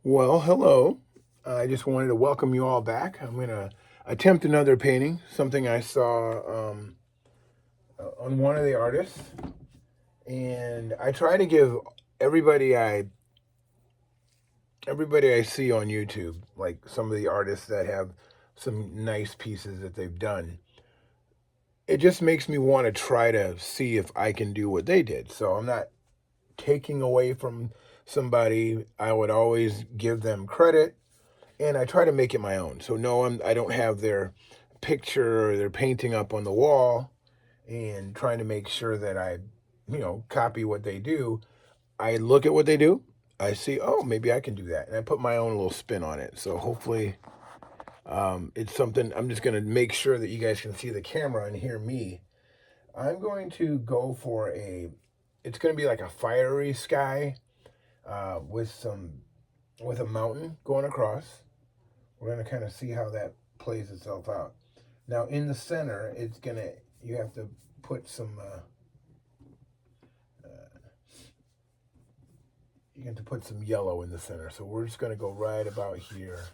Well, hello. I just wanted to welcome you all back. I'm going to attempt another painting, something I saw on one of the artists. And I try to give everybody I everybody I see on YouTube, like some of the artists that have some nice pieces that they've done. It just makes me want to try to see if I can do what they did. So I'm not taking away from somebody. I would always give them credit and I try to make it my own. So no, I don't have their picture or their painting up on the wall and trying to make sure that I copy what they do. I look at what they do. I see, oh, maybe I can do that, and I put my own little spin on it. So hopefully, it's something. I'm just gonna make sure that you guys can see the camera and hear me. I'm going to go for a. It's gonna be like a fiery sky with a mountain going across. We're going to kind of see how that plays itself out. Now, in the center, you have to put you have to put some yellow in the center. So we're just going to go right about here.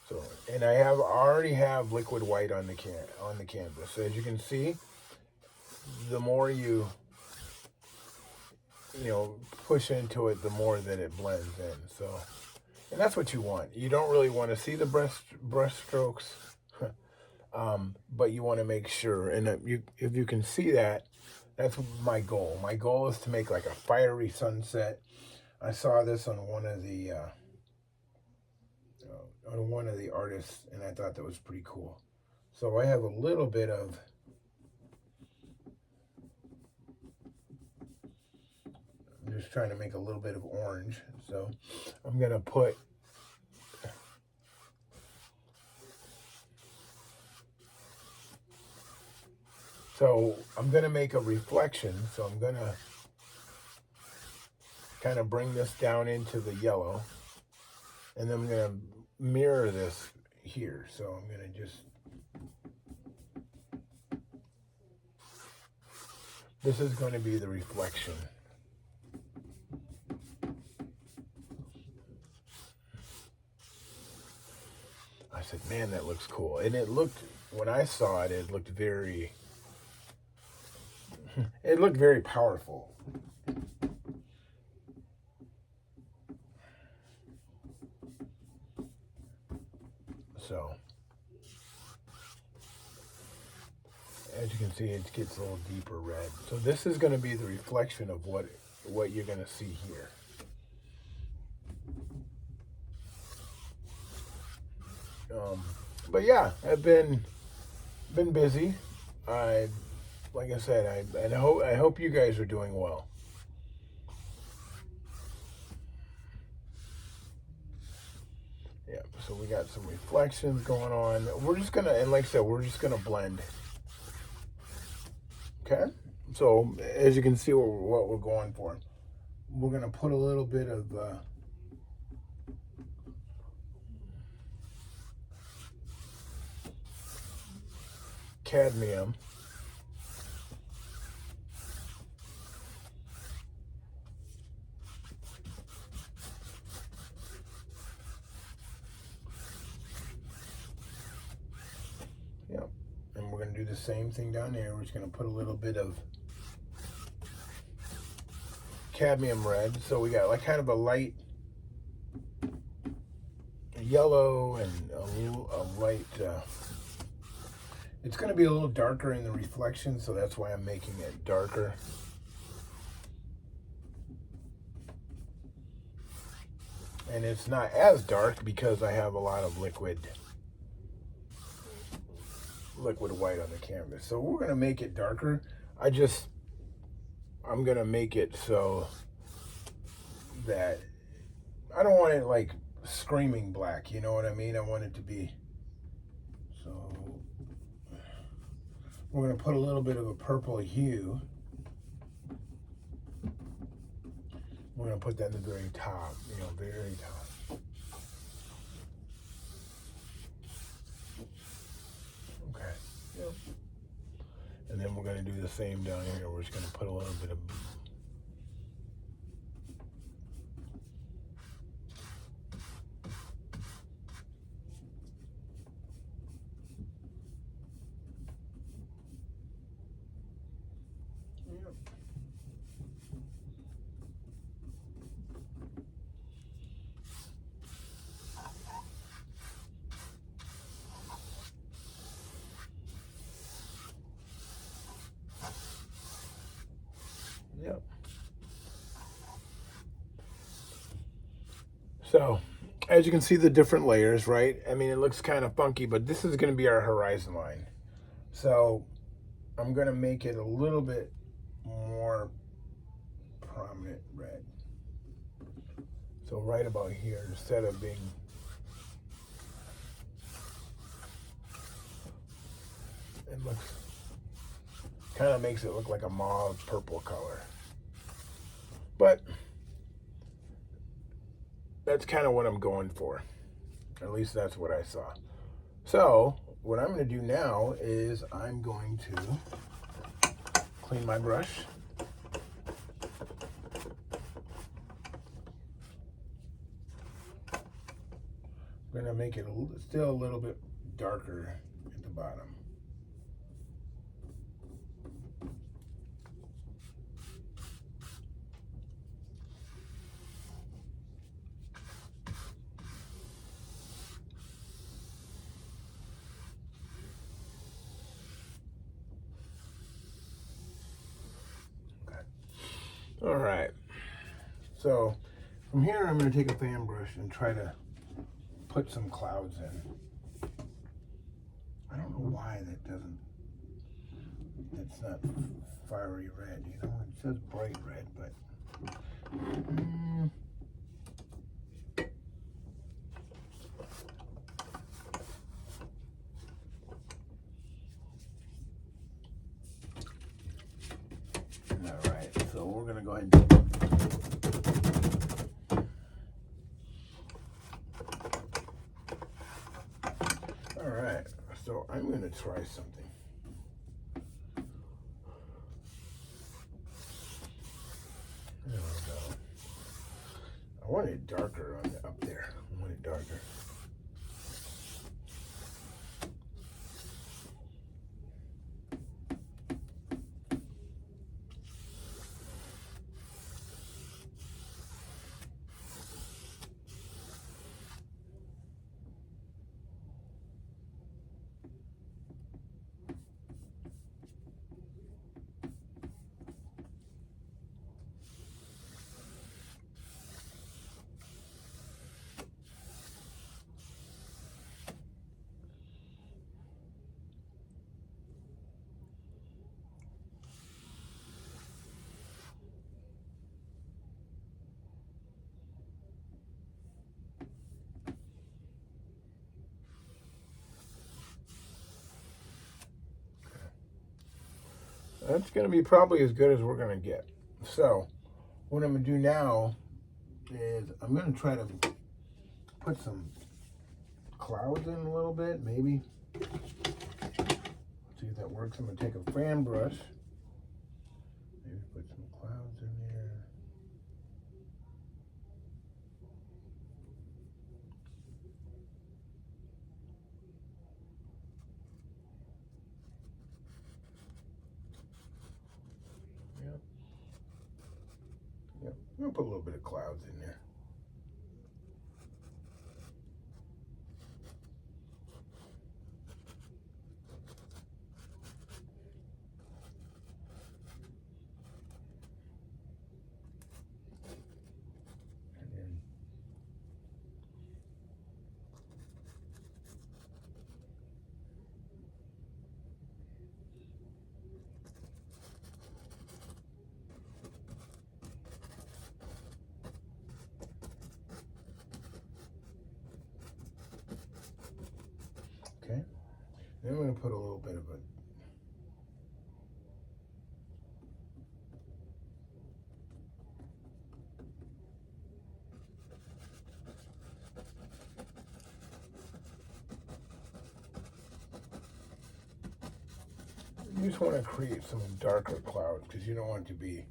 So, and already have liquid white on the canvas. So as you can see, the more push into it, the more that it blends in. So, and that's what you want. You don't really want to see the brush strokes, but you want to make sure. And if you can see that, that's my goal. My goal is to make like a fiery sunset. I saw this on one of the artists, and I thought that was pretty cool. So I have a little bit of. I'm just trying to make a little bit of orange. So I'm gonna put. So I'm gonna make a reflection. So I'm gonna kind of bring this down into the yellow, and then I'm gonna mirror this here. So I'm gonna just. This is going to be the reflection. I said, man, that looks cool. And when I saw it, it looked very powerful. So, as you can see, it gets a little deeper red. So this is going to be the reflection of what you're going to see here. But yeah, I've been busy. Like I said, I hope you guys are doing well. Yeah, so we got some reflections going on. We're just gonna, and like I said, we're just gonna blend. Okay, so as you can see, what we're going for, we're gonna put a little bit of cadmium. Yep, and we're gonna do the same thing down here. We're just gonna put a little bit of cadmium red. So we got like kind of a light yellow and a light. It's going to be a little darker in the reflection, so that's why I'm making it darker. And it's not as dark because I have a lot of liquid white on the canvas. So we're going to make it darker. I'm going to make it so that I don't want it like screaming black, you know what I mean? I want it to be. So we're going to put a little bit of a purple hue. We're going to put that in the very top, very top. Okay. Yep. And then we're going to do the same down here. We're just going to put a little bit of. So, as you can see the different layers, right? I mean, it looks kind of funky, but this is going to be our horizon line. So, I'm going to make it a little bit more prominent red. So right about here, instead of being it looks kind of makes it look like a mauve purple color. But that's kind of what I'm going for. At least that's what I saw. So what I'm going to do now is I'm going to clean my brush. I'm going to make it still a little bit darker at the bottom. All right. So from here, I'm going to take a fan brush and try to put some clouds in. I don't know why it's not fiery red, you know? It says bright red, but all right, so we're going to go ahead and all right, so I'm going to try something. There we go. I want it darker up there. I want it darker. That's going to be probably as good as we're going to get. So what I'm going to do now is I'm going to try to put some clouds in a little bit, maybe. See if that works. I'm going to take a fan brush. Maybe put some clouds in there. Yep. Yep. I'm going to put a little bit of clouds in there. Okay. Then I'm going to put a little bit of it. You just want to create some darker clouds because you don't want it to be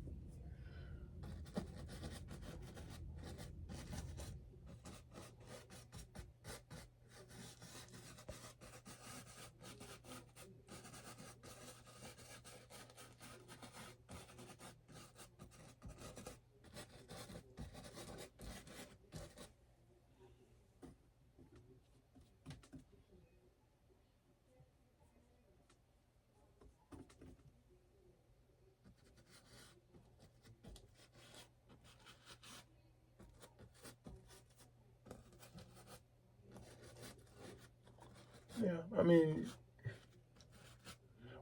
Yeah, I mean,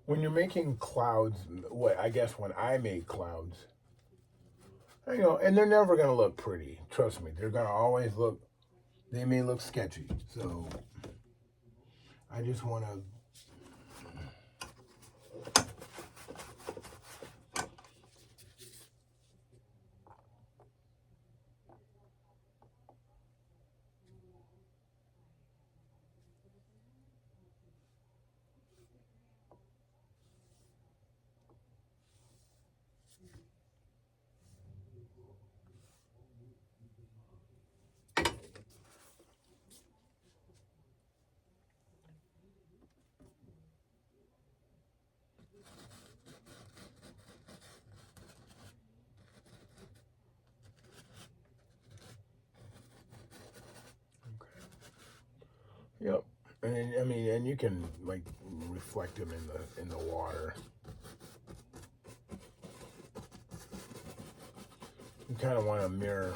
when you're making clouds, what I guess when I make clouds, and they're never gonna look pretty. Trust me, they're gonna always look. They may look sketchy. So I just want to. Yep. And I mean, and you can like reflect them in the water. You kind of want to mirror.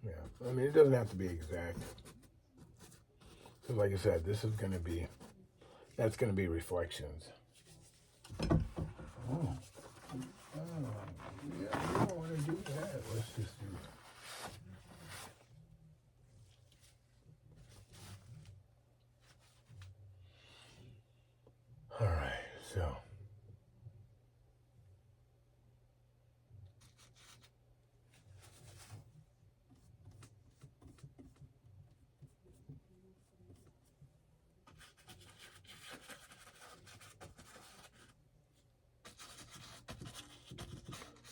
Yeah. I mean, it doesn't have to be exact. Because, like I said, this is going to be. That's going to be reflections. Oh. Yeah, we don't want to do that. Let's just do. All right. So.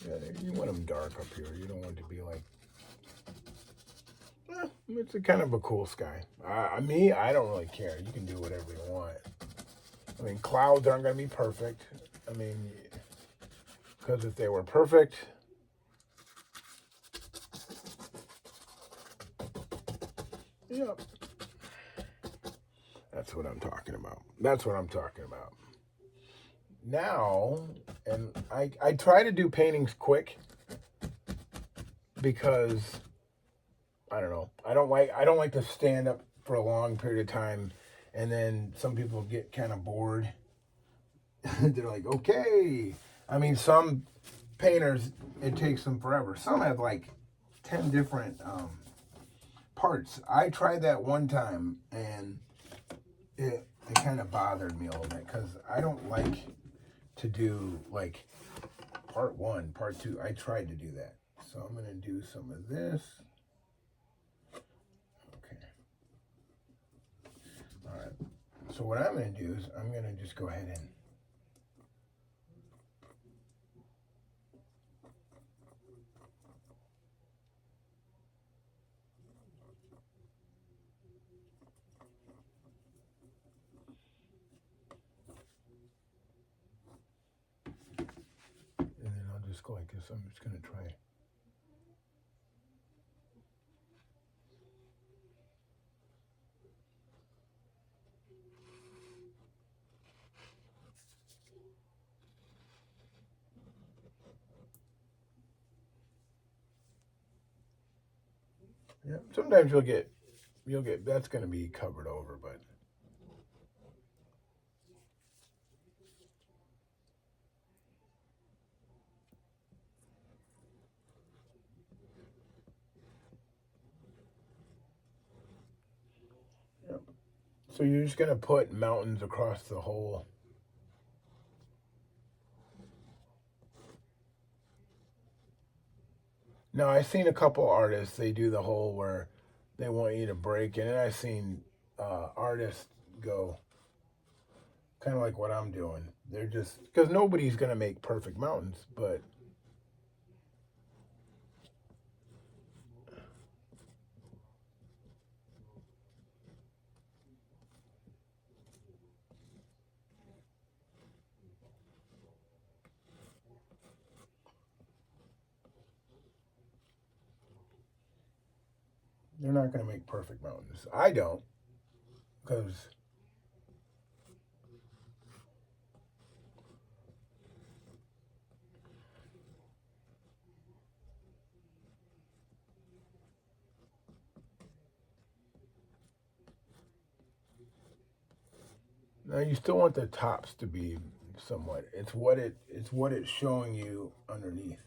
Yeah, you want them dark up here. You don't want it to be like. It's a kind of a cool sky. I don't really care. You can do whatever you want. I mean, clouds aren't going to be perfect. I mean, because if they were perfect, yep, that's what I'm talking about. That's what I'm talking about. Now, and I try to do paintings quick because I don't know. I don't like to stand up for a long period of time, and then some people get kind of bored. They're like, okay. I mean, some painters it takes them forever. Some have like 10 different parts. I tried that one time, and it kind of bothered me a little bit because I don't like to do like part one, part two. I tried to do that. So I'm going to do some of this. Okay. All right. So what I'm going to do is I'm going to just go ahead and then I'll just go like this. I'm just going to try. Yeah. Sometimes you'll get that's going to be covered over, but yeah. So you're just going to put mountains across the whole. No, I've seen a couple artists. They do the whole where they want you to break it, and I've seen artists go kind of like what I'm doing. They're just because nobody's gonna make perfect mountains, but they're not gonna make perfect mountains. I don't, because Now you still want the tops to be somewhat. It's what it's showing you underneath.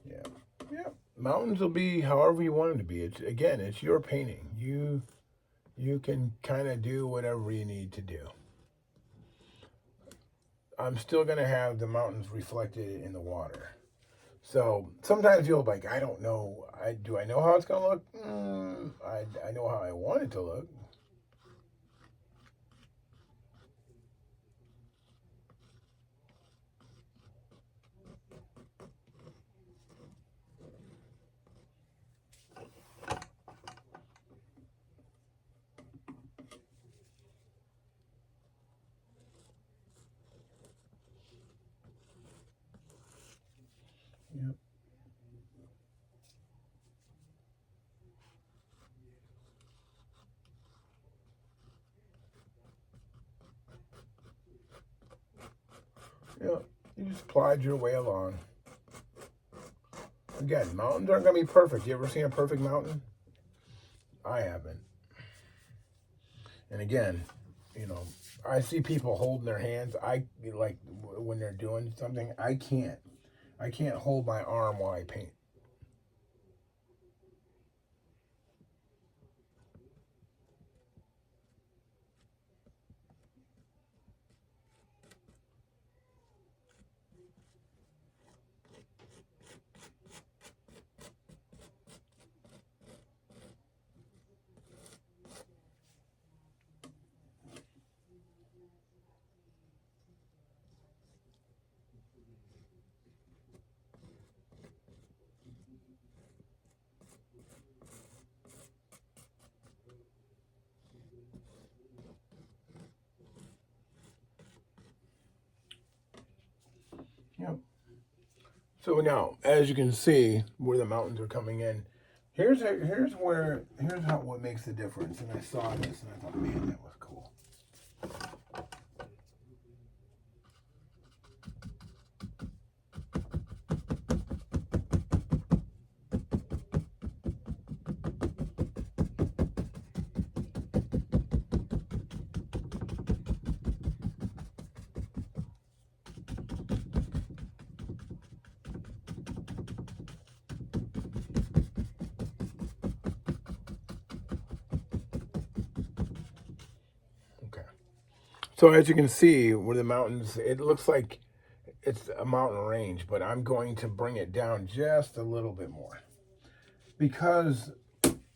Yeah. Yeah. Mountains will be however you want them to be. It's again, it's your painting. You can kind of do whatever you need to do. I'm still gonna have the mountains reflected in the water. So sometimes you'll like, I don't know. I know how it's gonna look. I know how I want it to look. Yep. Yep. You just plod your way along. Again, mountains aren't gonna be perfect. You ever seen a perfect mountain? I haven't. And again, you know, I see people holding their hands. I like when they're doing something. I can't. I can't hold my arm while I paint. Yep. So now, as you can see, where the mountains are coming in, here's how what makes the difference. And I saw this and I thought, man, that was cool. Okay. So as you can see, where the mountains, it looks like it's a mountain range, but I'm going to bring it down just a little bit more because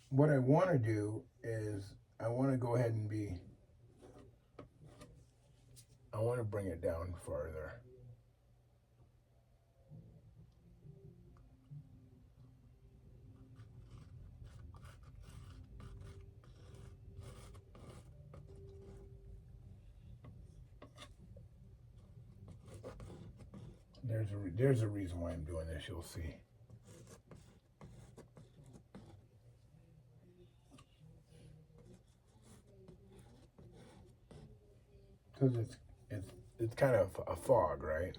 what I want to do is I want to go ahead and I want to bring it down farther. There's a reason why I'm doing this. You'll see. Because it's kind of a fog, right?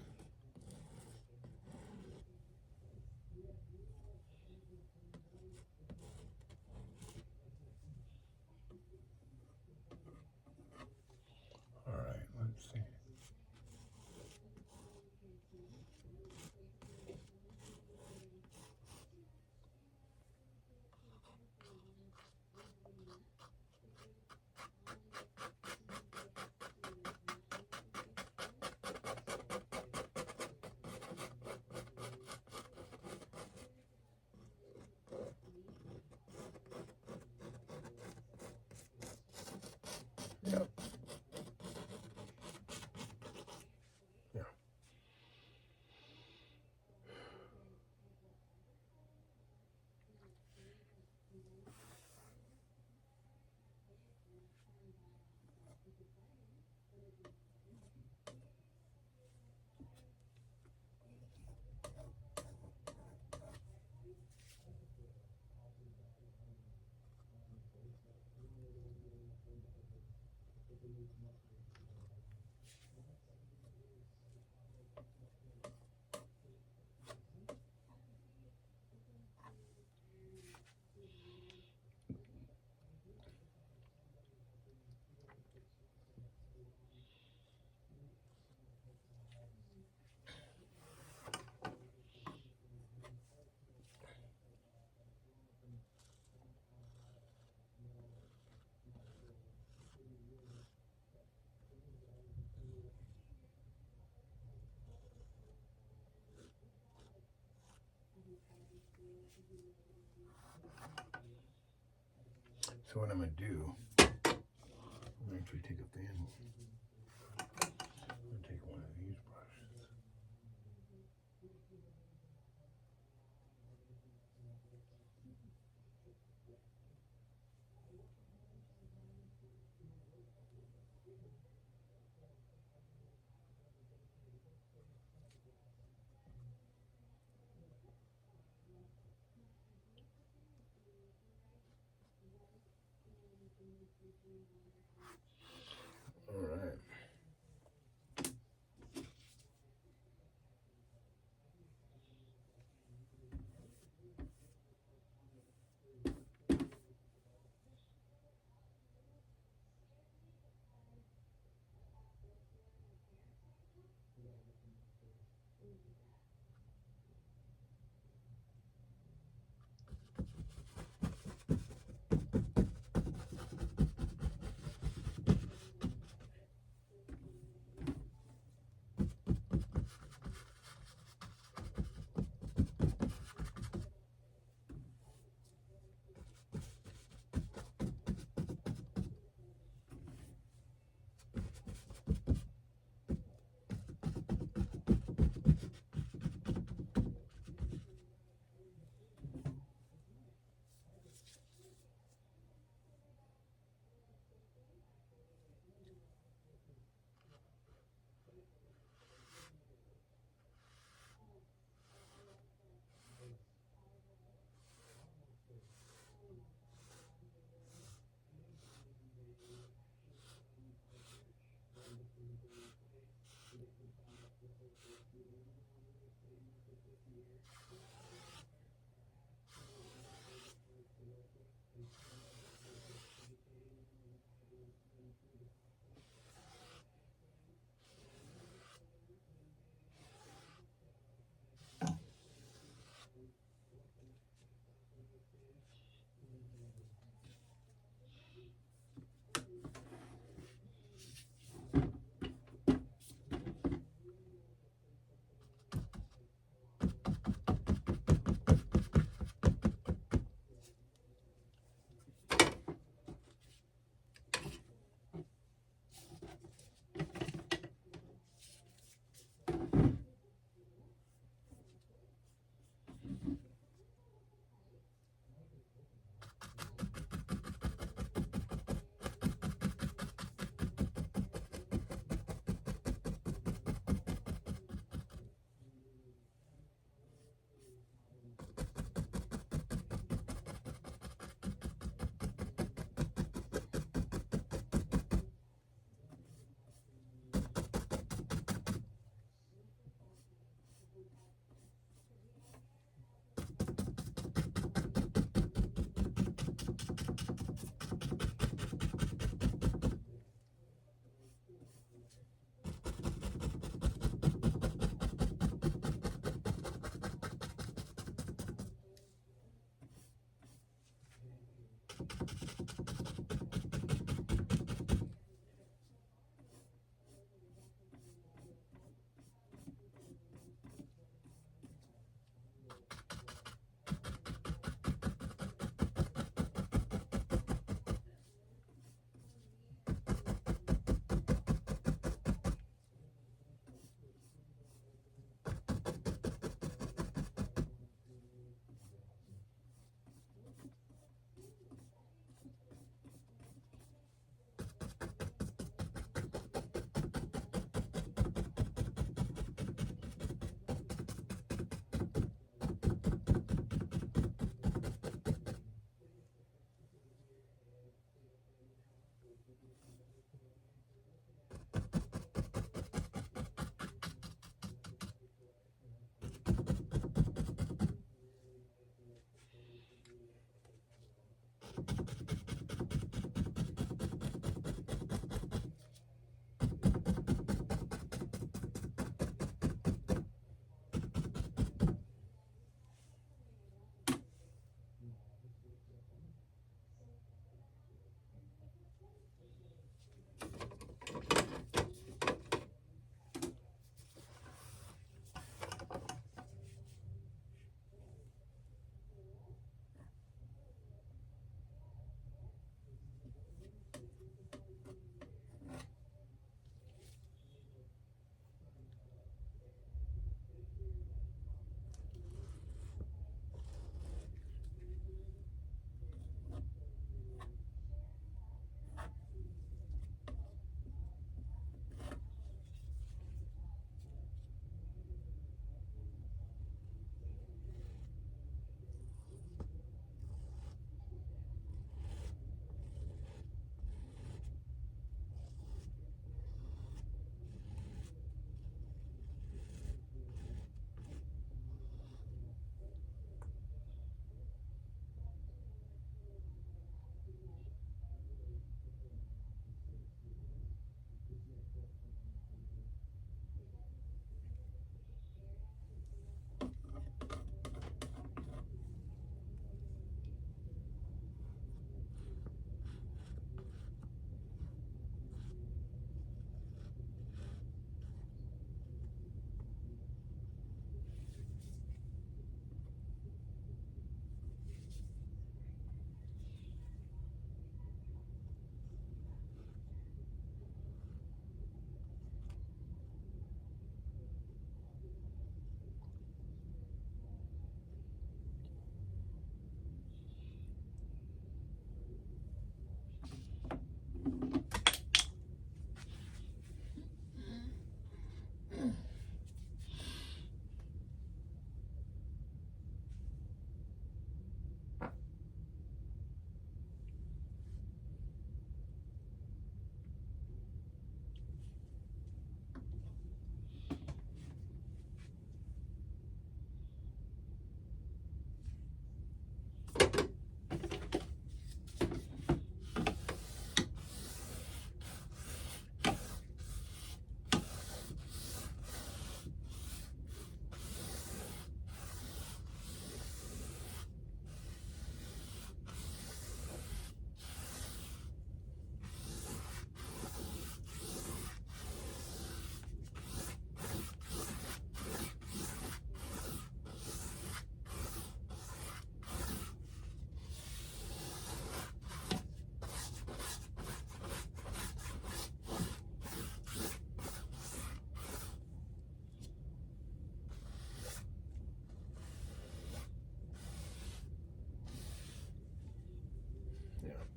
All right, let's see. So what I'm gonna do, I'm gonna actually take a fan. I'm gonna take one of these brushes. All right.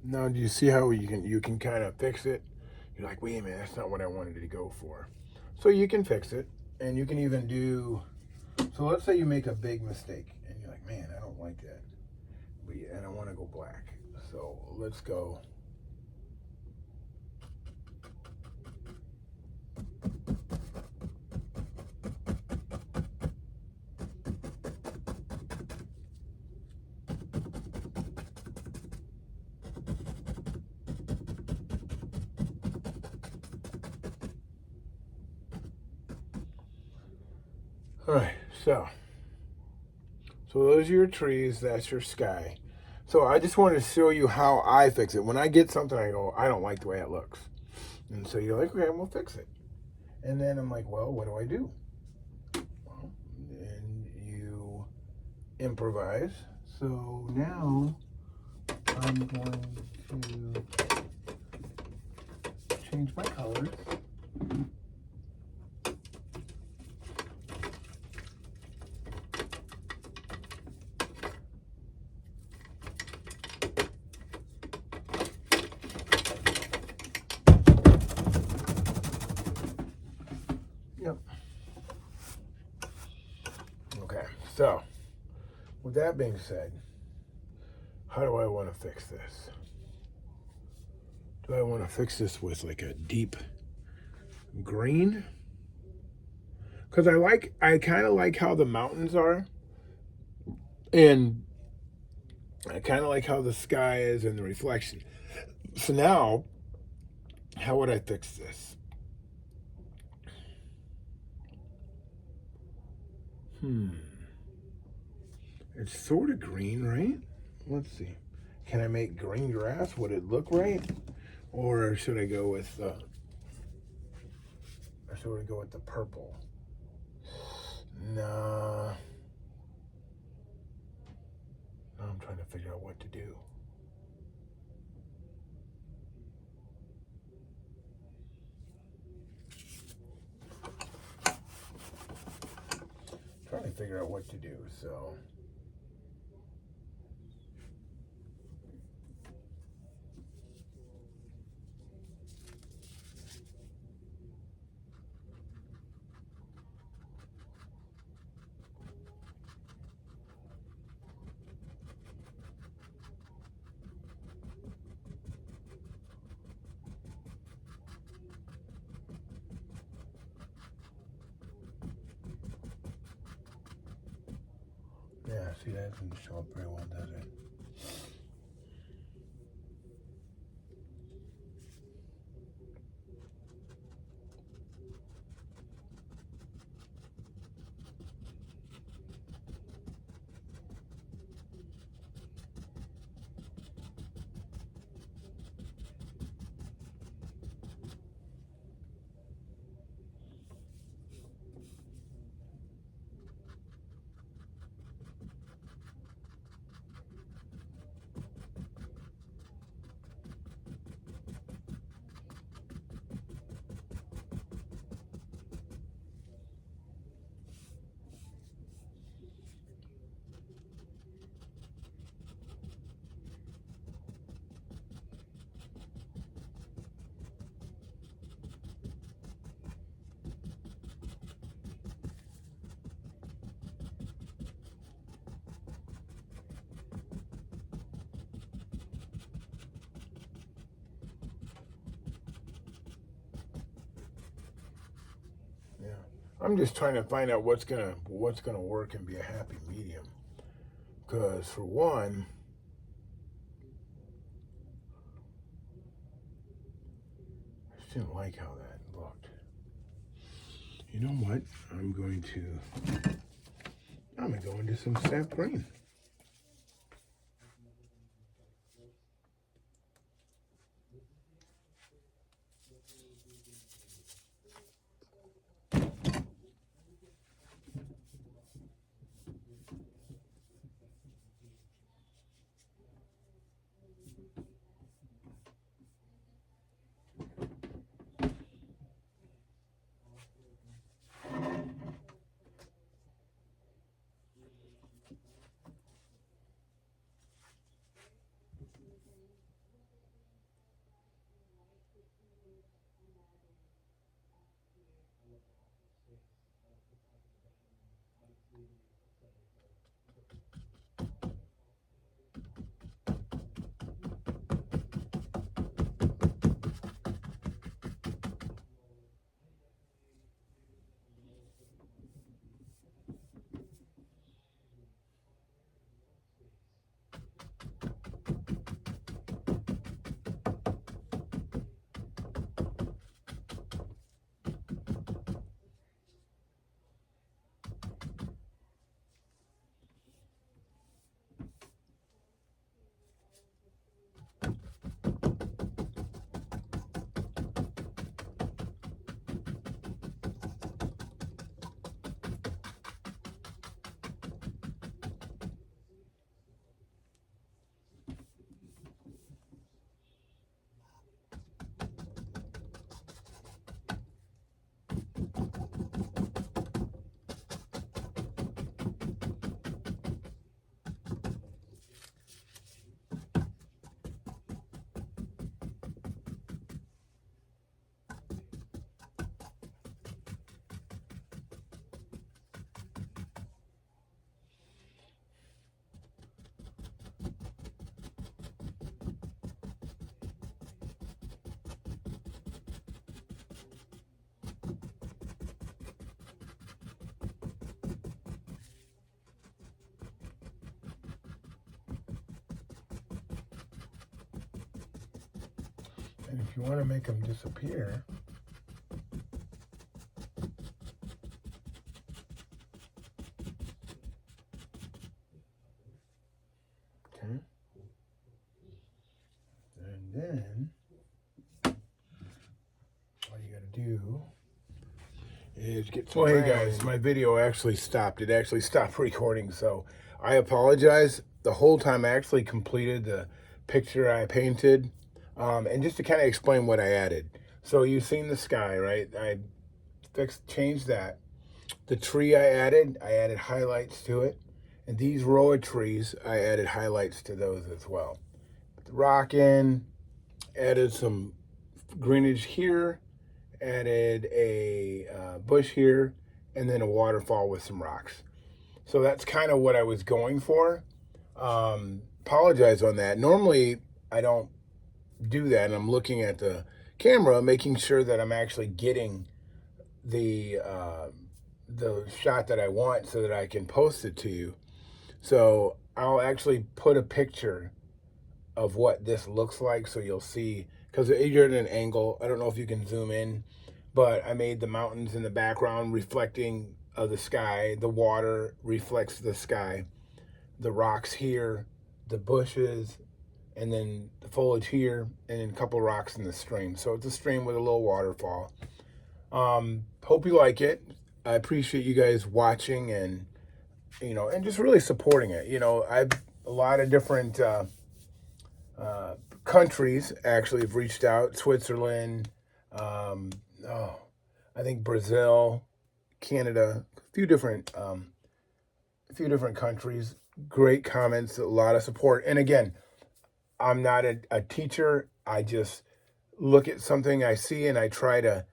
Now, do you see how you can kind of fix it? You're like, wait a minute, that's not what I wanted it to go for. So you can fix it, and you can even do. So let's say you make a big mistake, and you're like, man, I don't like that, and I want to go black. So let's go. All right, so those are your trees. That's your sky. So I just wanted to show you how I fix it. When I get something, I go, I don't like the way it looks, and so you're like, okay, we'll fix it. And then I'm like, well, what do I do? Well, and you improvise. So now I'm going to change my colors. Yep. Okay, so with that being said, how do I want to fix this? Do I want to fix this with like a deep green? Because I kind of like how the mountains are, and I kind of like how the sky is and the reflection. So now, how would I fix this? It's sort of green, right? Let's see. Can I make green grass? Would it look right? Or should I go with the purple? Nah. Now I'm trying to figure out what to do. Trying to figure out what to do, so. Yeah, see, that doesn't show up very well, does it? Yeah. I'm just trying to find out what's gonna work and be a happy medium. Because for one, I just didn't like how that looked. You know what? I'm gonna go into some sap green. And if you want to make them disappear, okay, and then all you got to do is get some. Well, hey guys, my video actually stopped. It actually stopped recording, so I apologize. The whole time I actually completed the picture I painted, and just to kind of explain what I added. So you've seen the sky, right? I changed that. The tree I added highlights to it. And these row of trees, I added highlights to those as well. Put the rock in, added some greenage here, added a bush here, and then a waterfall with some rocks. So that's kind of what I was going for. Apologize on that. Normally, I don't do that. And I'm looking at the camera, making sure that I'm actually getting the shot that I want so that I can post it to you. So I'll actually put a picture of what this looks like so you'll see, because you're at an angle. I don't know if you can zoom in, but I made the mountains in the background reflecting of the sky. The water reflects the sky. The rocks here, the bushes, and then the foliage here, and then a couple rocks in the stream. So it's a stream with a little waterfall. Hope you like it. I appreciate you guys watching and, you know, and just really supporting it. You know, I've a lot of different countries actually have reached out. Switzerland, I think Brazil, Canada, a few different countries. Great comments, a lot of support. And again, I'm not a teacher. I just look at something I see and I try to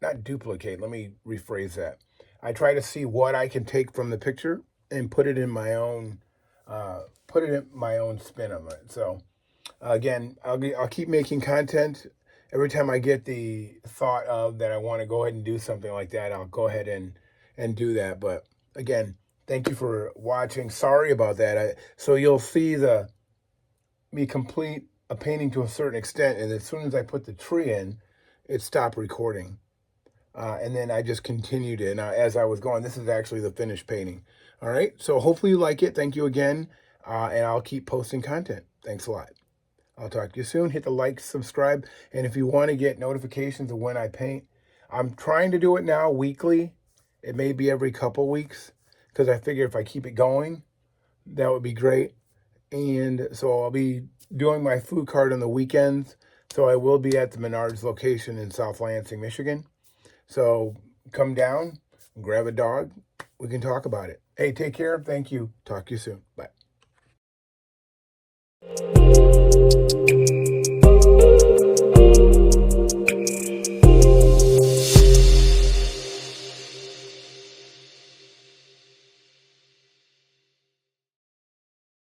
not duplicate, let me rephrase that. I try to see what I can take from the picture and put it in my own spin on it. So again, I'll keep making content. Every time I get the thought of that I want to go ahead and do something like that, I'll go ahead and do that. But again, thank you for watching. Sorry about that. So you'll see me complete a painting to a certain extent, and as soon as I put the tree in, it stopped recording. And then I just continued it. And as I was going, this is actually the finished painting. All right. So hopefully you like it. Thank you again. And I'll keep posting content. Thanks a lot. I'll talk to you soon. Hit the like, subscribe. And if you want to get notifications of when I paint, I'm trying to do it now weekly. It may be every couple weeks, because I figure if I keep it going, that would be great. And so I'll be doing my food cart on the weekends. So I will be at the Menards location in South Lansing, Michigan. So come down, grab a dog. We can talk about it. Hey, take care. Thank you. Talk to you soon. Bye.